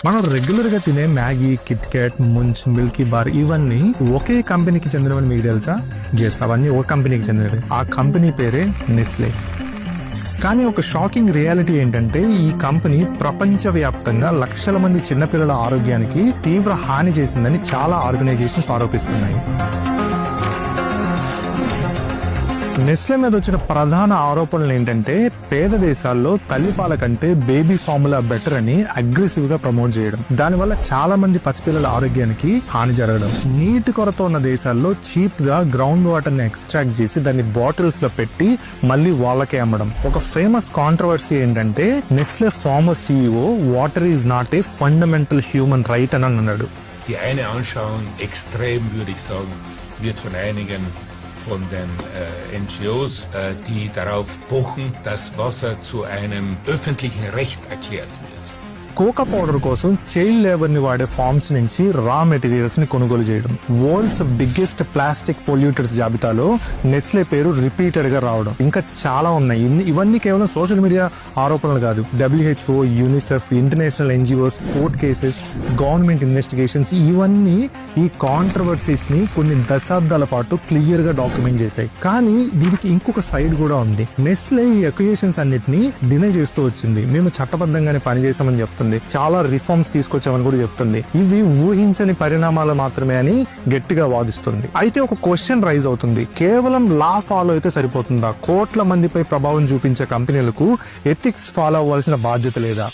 మనం రెగ్యులర్ గా తినే Maggi, KitKat, Munch, Milkybar ఇవన్నీ ఒకే కంపెనీకి చెందినవని మీకు తెలుసా? ఎస్, అవన్నీ ఒక కంపెనీకి చెందినవి. ఆ కంపెనీ పేరే నెస్లే. కానీ ఒక షాకింగ్ రియాలిటీ ఏంటంటే ఈ కంపెనీ ప్రపంచవ్యాప్తంగా లక్షల మంది చిన్నపిల్లల ఆరోగ్యానికి తీవ్ర హాని చేసిందని చాలా ఆర్గనైజేషన్స్ ఆరోపిస్తున్నాయి. నెస్లే మీద వచ్చిన ప్రధాన ఆరోపణలు ఏంటంటే పేద దేశాల్లో తల్లిపాల కంటే బేబీ ఫార్ములా బెటర్ అని అగ్రెసివ్ గా ప్రమోట్ చేయడం, దానివల్ల చాలా మంది పసిపిల్లల ఆరోగ్యానికి హాని జరగడం, నీటి కొరత ఉన్న దేశాల్లో చీప్ గా గ్రౌండ్ వాటర్ ని ఎక్స్ట్రాక్ట్ చేసి దాన్ని బాటిల్స్ లో పెట్టి మళ్ళీ వాళ్ళకే అమ్మడం. ఒక ఫేమస్ కాంట్రవర్సీ ఏంటంటే Nestle former CEO water is not a fundamental human right అని అన్నాడు. Die eine Anschauung extrem, würde ich sagen, wird von einigen von den NGOs, die darauf pochen, dass Wasser zu einem öffentlichen Recht erklärt wird. Coca powder కోసం child labour ని వాడే forms నుంచి రా materials ని కొనుగోలు చేయడం, వరల్డ్స్ బిగ్గెస్ట్ ప్లాస్టిక్ పొల్యూటర్స్ జాబితాలో Nestle పేరు రిపీటెడ్ గా రావడం, ఇంకా చాలా ఉన్నాయి. ఇవన్నీ కేవలం సోషల్ మీడియా ఆరోపణలు కాదు. WHO, UNICEF, international NGOs, court cases, government investigations ఇవన్నీ ఈ కాంట్రవర్సీస్ ని కొన్ని దశాబ్దాల పాటు క్లియర్ గా డాక్యుమెంట్ చేశాయి. కానీ దీనికి ఇంకొక సైడ్ కూడా ఉంది. నెస్లే ఈ అక్యుజేషన్స్ అన్నిటిని డినై చేస్తూ వచ్చింది. మేము చట్టబద్ధంగానే పనిచేసామని చెప్తుంది, చాలా రిఫార్మ్స్ తీసుకొచ్చామని కూడా చెప్తుంది. ఇవి ఊహించని పరిణామాలు మాత్రమే అని గట్టిగా వాదిస్తుంది. అయితే ఒక క్వశ్చన్ రైజ్ అవుతుంది, కేవలం లా ఫాలో అయితే సరిపోతుందా? కోట్ల మందిపై ప్రభావం చూపించే కంపెనీలకు ఎథిక్స్ ఫాలో అవ్వాల్సిన బాధ్యత లేదా?